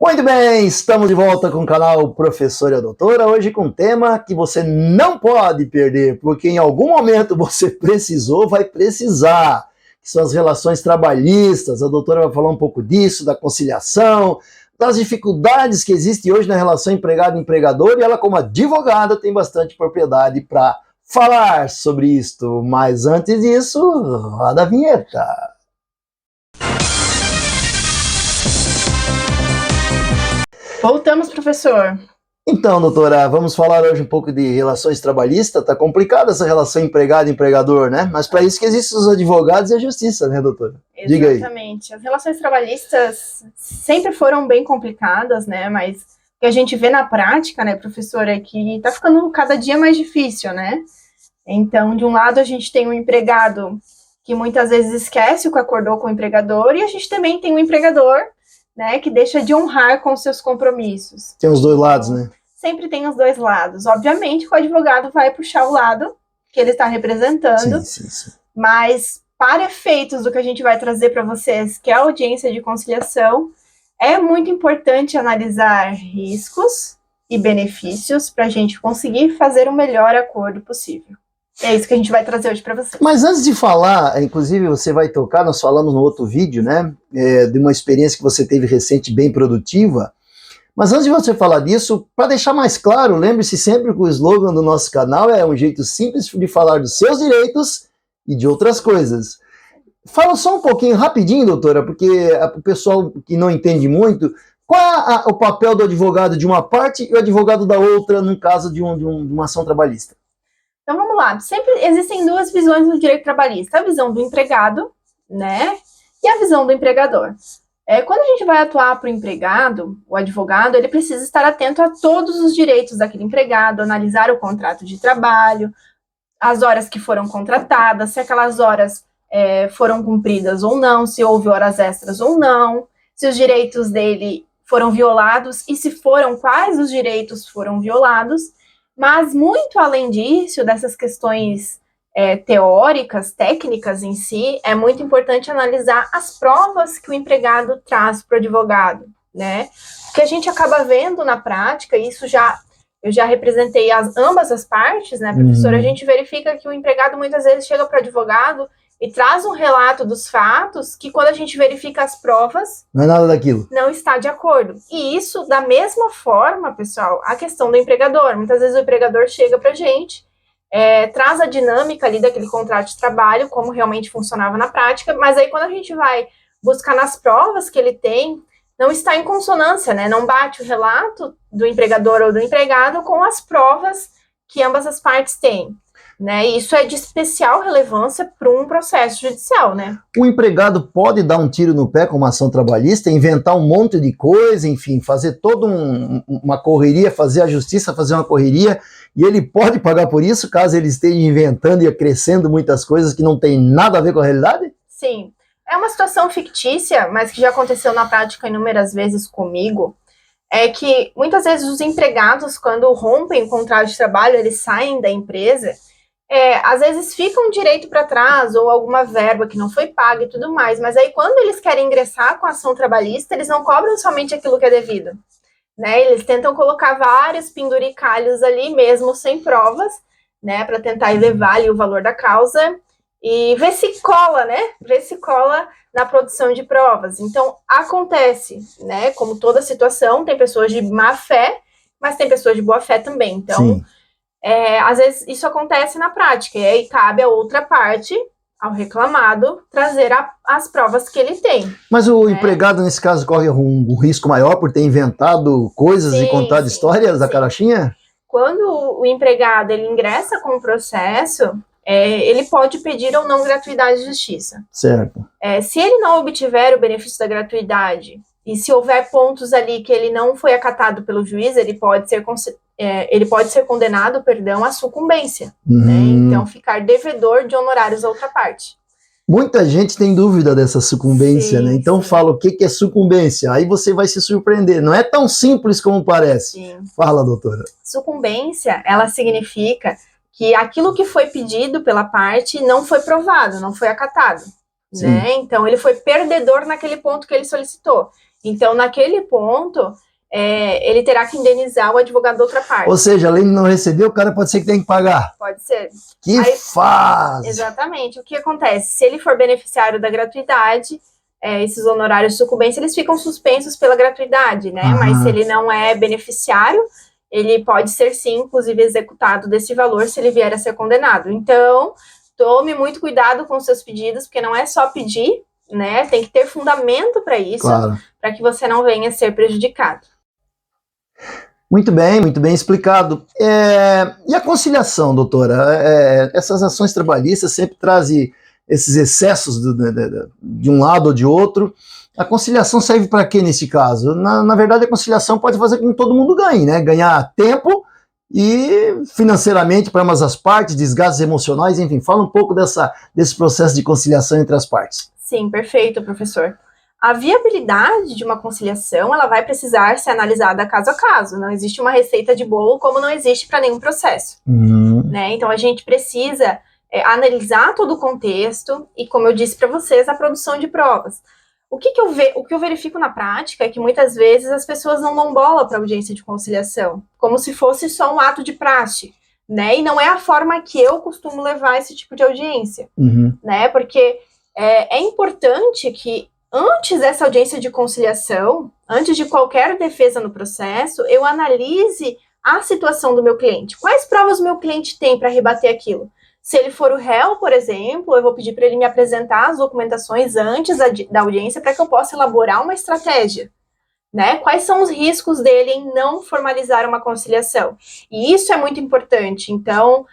Muito bem, estamos de volta com o canal Professor e a Doutora, hoje com um tema que você não pode perder, porque em algum momento você precisou, vai precisar, que são as relações trabalhistas. A doutora vai falar um pouco disso, da conciliação, das dificuldades que existem hoje na relação empregado-empregador, e ela, como advogada, tem bastante propriedade para falar sobre isto. Mas antes disso, roda a vinheta. Voltamos, professor. Então, doutora, vamos falar hoje um pouco de relações trabalhistas. Tá complicada essa relação empregado-empregador, né? Mas para isso que existem os advogados e a justiça, né, doutora? Diga aí. Exatamente. As relações trabalhistas sempre foram bem complicadas, né? Mas o que a gente vê na prática, né, professor, é que tá ficando cada dia mais difícil, né? Então, de um lado, a gente tem um empregado que muitas vezes esquece o que acordou com o empregador, e a gente também tem um empregador, né, que deixa de honrar com seus compromissos. Tem os dois lados, né? Sempre tem os dois lados. Obviamente que o advogado vai puxar o lado que ele está representando, Sim. mas para efeitos do que a gente vai trazer para vocês, que é a audiência de conciliação, é muito importante analisar riscos e benefícios para a gente conseguir fazer o melhor acordo possível. É isso que a gente vai trazer hoje para vocês. Mas antes de falar, inclusive você vai tocar, nós falamos no outro vídeo, né, de uma experiência que você teve recente bem produtiva. Mas antes de você falar disso, para deixar mais claro, lembre-se sempre que o slogan do nosso canal é um jeito simples de falar dos seus direitos e de outras coisas. Fala só um pouquinho, rapidinho, doutora, porque o pessoal que não entende muito, qual é o papel do advogado de uma parte e o advogado da outra no caso de uma ação trabalhista? Então vamos lá, sempre existem duas visões no direito trabalhista, a visão do empregado, né, e a visão do empregador. Quando a gente vai atuar para o empregado, o advogado, ele precisa estar atento a todos os direitos daquele empregado, analisar o contrato de trabalho, as horas que foram contratadas, se aquelas horas foram cumpridas ou não, se houve horas extras ou não, se os direitos dele foram violados e se foram, quais os direitos foram violados. Mas muito além disso, dessas questões teóricas, técnicas em si, é muito importante analisar as provas que o empregado traz para o advogado, né? O que a gente acaba vendo na prática, isso eu já representei ambas as partes, né, professora? A gente verifica que o empregado muitas vezes chega para o advogado e traz um relato dos fatos que, quando a gente verifica as provas, não é nada daquilo, não está de acordo. E isso, da mesma forma, pessoal, a questão do empregador. Muitas vezes o empregador chega para a gente, traz a dinâmica ali daquele contrato de trabalho, como realmente funcionava na prática, mas aí quando a gente vai buscar nas provas que ele tem, não está em consonância, né? Não bate o relato do empregador ou do empregado com as provas que ambas as partes têm. Né? E isso é de especial relevância para um processo judicial, né? O empregado pode dar um tiro no pé com uma ação trabalhista, inventar um monte de coisa, enfim, fazer toda uma correria, fazer a justiça, fazer uma correria, e ele pode pagar por isso, caso ele esteja inventando e acrescendo muitas coisas que não tem nada a ver com a realidade? Sim. É uma situação fictícia, mas que já aconteceu na prática inúmeras vezes comigo. É que muitas vezes os empregados, quando rompem o contrato de trabalho, eles saem da empresa, às vezes fica um direito para trás ou alguma verba que não foi paga e tudo mais, mas aí quando eles querem ingressar com a ação trabalhista, eles não cobram somente aquilo que é devido, né? Eles tentam colocar vários penduricalhos ali mesmo sem provas, né, para tentar elevar ali o valor da causa e ver se cola, né? Ver se cola na produção de provas. Então acontece, né? Como toda situação, tem pessoas de má fé, mas tem pessoas de boa fé também. Então, sim. Às vezes isso acontece na prática, e aí cabe a outra parte, ao reclamado, trazer as provas que ele tem. Mas o empregado, nesse caso, corre um risco maior por ter inventado coisas e contado histórias da carochinha? Quando o empregado ele ingressa com o processo, ele pode pedir ou não gratuidade de justiça. Certo. Se ele não obtiver o benefício da gratuidade, e se houver pontos ali que ele não foi acatado pelo juiz, ele pode ser condenado, à sucumbência, né? Então, ficar devedor de honorários à outra parte. Muita gente tem dúvida dessa sucumbência, né? Então fala o que é sucumbência, aí você vai se surpreender, não é tão simples como parece. Sim. Fala, doutora. Sucumbência, ela significa que aquilo que foi pedido pela parte não foi provado, não foi acatado, né? Então ele foi perdedor naquele ponto que ele solicitou. Então, naquele ponto, ele terá que indenizar o advogado da outra parte. Ou seja, além de não receber, o cara pode ser que tenha que pagar. Pode ser. Que fase! Exatamente. O que acontece? Se ele for beneficiário da gratuidade, esses honorários de sucumbência, eles ficam suspensos pela gratuidade, né? Mas se ele não é beneficiário, ele pode ser, sim, inclusive, executado desse valor se ele vier a ser condenado. Então, tome muito cuidado com os seus pedidos, porque não é só pedir, né? Tem que ter fundamento para isso, claro, para que você não venha a ser prejudicado. Muito bem explicado. E a conciliação, doutora? Essas ações trabalhistas sempre trazem esses excessos de um lado ou de outro. A conciliação serve para quê nesse caso? Na verdade, a conciliação pode fazer com que todo mundo ganhe, né? Ganhar tempo e financeiramente para ambas as partes, desgastes emocionais, enfim. Fala um pouco desse processo de conciliação entre as partes. Sim, perfeito, professor. A viabilidade de uma conciliação, ela vai precisar ser analisada caso a caso. Não existe uma receita de bolo, como não existe para nenhum processo. Né? Então, a gente precisa analisar todo o contexto e, como eu disse para vocês, a produção de provas. O que eu verifico na prática é que, muitas vezes, as pessoas não dão bola para a audiência de conciliação, como se fosse só um ato de praxe, né? E não é a forma que eu costumo levar esse tipo de audiência, né? Porque é importante que, antes dessa audiência de conciliação, antes de qualquer defesa no processo, eu analise a situação do meu cliente. Quais provas o meu cliente tem para rebater aquilo? Se ele for o réu, por exemplo, eu vou pedir para ele me apresentar as documentações antes da audiência para que eu possa elaborar uma estratégia. Né? Quais são os riscos dele em não formalizar uma conciliação? E isso é muito importante. Então,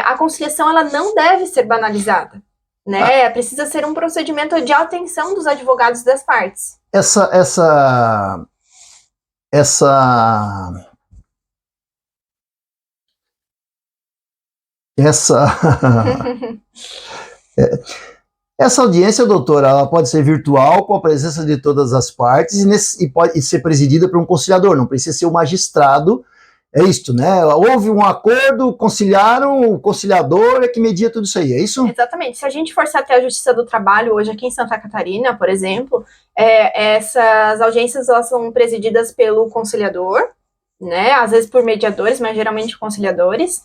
a conciliação ela não deve ser banalizada. Né? Precisa ser um procedimento de atenção dos advogados das partes. Essa audiência, doutora, ela pode ser virtual, com a presença de todas as partes, e pode ser presidida por um conciliador, não precisa ser o magistrado. É isto, né? Houve um acordo, conciliaram, o conciliador é que media tudo isso aí, é isso? Exatamente. Se a gente for até a Justiça do Trabalho, hoje aqui em Santa Catarina, por exemplo, essas audiências elas são presididas pelo conciliador, né? Às vezes por mediadores, mas geralmente conciliadores.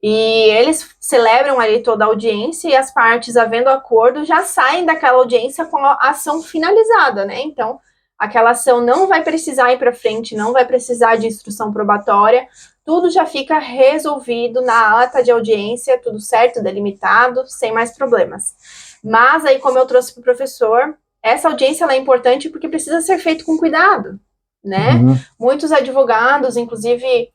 E eles celebram ali toda a audiência e as partes, havendo acordo, já saem daquela audiência com a ação finalizada, né? Então, aquela ação não vai precisar ir para frente, não vai precisar de instrução probatória, tudo já fica resolvido na ata de audiência, tudo certo, delimitado, sem mais problemas. Mas aí, como eu trouxe para o professor, essa audiência ela é importante porque precisa ser feito com cuidado, né? Muitos advogados, inclusive,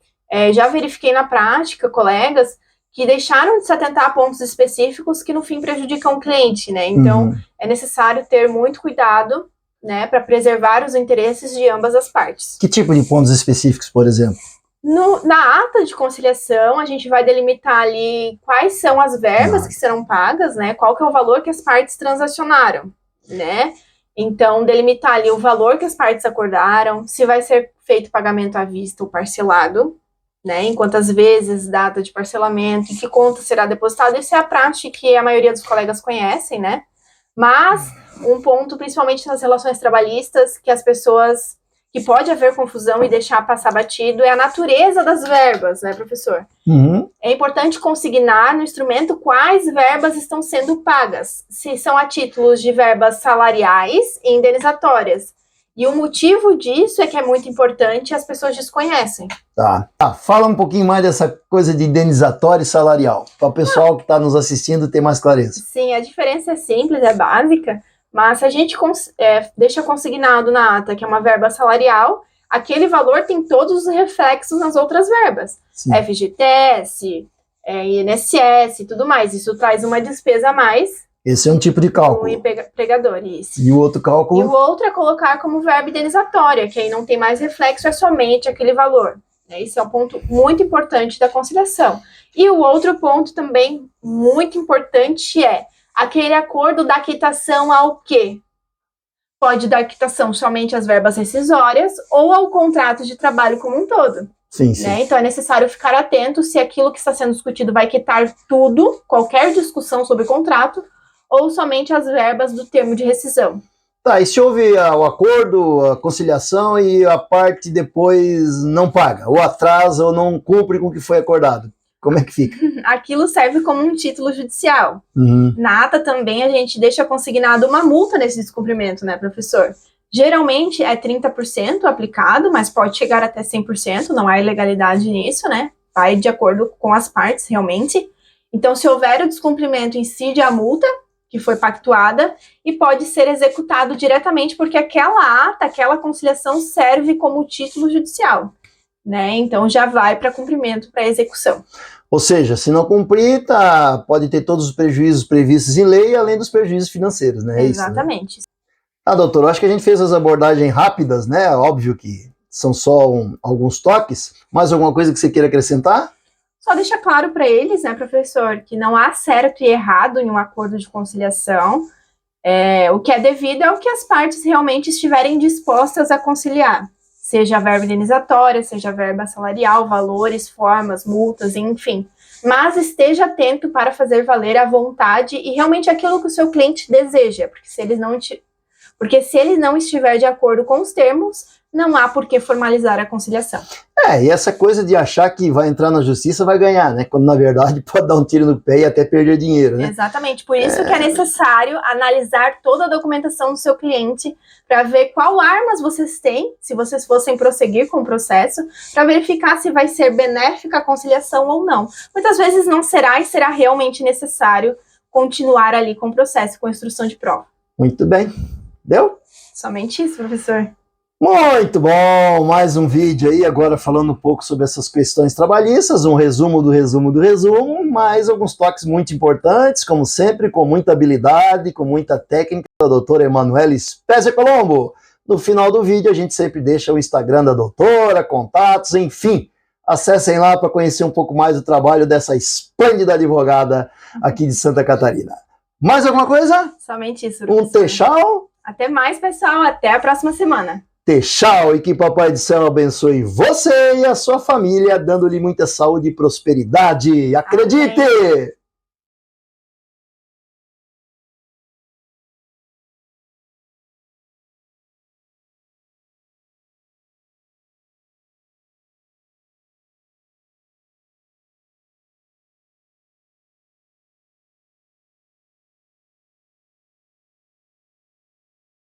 já verifiquei na prática, colegas, que deixaram de se atentar a pontos específicos que no fim prejudicam o cliente, né? Então, é necessário ter muito cuidado, né, para preservar os interesses de ambas as partes. Que tipo de pontos específicos, por exemplo? Na ata de conciliação, a gente vai delimitar ali quais são as verbas que serão pagas, né? Qual que é o valor que as partes transacionaram, né? Então, delimitar ali o valor que as partes acordaram, se vai ser feito pagamento à vista ou parcelado, né? Em quantas vezes, data de parcelamento, em que conta será depositado. Isso é a prática que a maioria dos colegas conhecem, né? Mas um ponto, principalmente nas relações trabalhistas, que as pessoas, que pode haver confusão e deixar passar batido, é a natureza das verbas, né, professor? É importante consignar no instrumento quais verbas estão sendo pagas, se são a títulos de verbas salariais e indenizatórias. E o motivo disso é que é muito importante e as pessoas desconhecem. Tá. Fala um pouquinho mais dessa coisa de indenizatório e salarial, para o pessoal que está nos assistindo ter mais clareza. Sim, a diferença é simples, é básica, mas se a gente deixa consignado na ata que é uma verba salarial, aquele valor tem todos os reflexos nas outras verbas. Sim. FGTS, INSS e tudo mais. Isso traz uma despesa a mais. Esse é um tipo de cálculo. O empregador, isso. E o outro cálculo? E o outro é colocar como verba indenizatória, que aí não tem mais reflexo, é somente aquele valor. Esse é um ponto muito importante da conciliação. E o outro ponto também muito importante é aquele acordo da quitação ao quê? Pode dar quitação somente às verbas rescisórias ou ao contrato de trabalho como um todo. Sim, sim. Né? Então é necessário ficar atento se aquilo que está sendo discutido vai quitar tudo, qualquer discussão sobre contrato, ou somente as verbas do termo de rescisão. Tá, e se houve o acordo, a conciliação e a parte depois não paga, ou atrasa ou não cumpre com o que foi acordado, como é que fica? Aquilo serve como um título judicial. Uhum. Na ata também a gente deixa consignado uma multa nesse descumprimento, né, professor? Geralmente é 30% aplicado, mas pode chegar até 100%, não há ilegalidade nisso, né? Vai de acordo com as partes, realmente. Então, se houver o descumprimento, incide a multa que foi pactuada e pode ser executado diretamente, porque aquela ata, aquela conciliação serve como título judicial, né? Então, já vai para cumprimento, para execução. Ou seja, se não cumprir, pode ter todos os prejuízos previstos em lei, além dos prejuízos financeiros, né? Exatamente. Isso, né? Doutor, eu acho que a gente fez as abordagens rápidas, né? Óbvio que são só alguns toques. Mais alguma coisa que você queira acrescentar? Só deixa claro para eles, né, professor, que não há certo e errado em um acordo de conciliação. O que é devido é o que as partes realmente estiverem dispostas a conciliar. Seja a verba indenizatória, seja a verba salarial, valores, formas, multas, enfim. Mas esteja atento para fazer valer a vontade e realmente aquilo que o seu cliente deseja, porque se ele não estiver de acordo com os termos, não há por que formalizar a conciliação. E essa coisa de achar que vai entrar na justiça vai ganhar, né? Quando na verdade pode dar um tiro no pé e até perder dinheiro, né? Exatamente, por isso que é necessário analisar toda a documentação do seu cliente para ver qual armas vocês têm, se vocês fossem prosseguir com o processo, para verificar se vai ser benéfica a conciliação ou não. Muitas vezes não será e será realmente necessário continuar ali com o processo, com a instrução de prova. Muito bem. Deu? Somente isso, professor. Muito bom, mais um vídeo aí, agora falando um pouco sobre essas questões trabalhistas, um resumo do resumo do resumo, mais alguns toques muito importantes, como sempre, com muita habilidade, com muita técnica da doutora Emanuele Spezia Colombo. No final do vídeo a gente sempre deixa o Instagram da doutora, contatos, enfim, acessem lá para conhecer um pouco mais do trabalho dessa esplêndida advogada aqui de Santa Catarina. Mais alguma coisa? Somente isso, professor. Um tchau. Até mais, pessoal, até a próxima semana. Tchau, e que Papai do Céu abençoe você e a sua família, dando-lhe muita saúde e prosperidade. Acredite! Amém.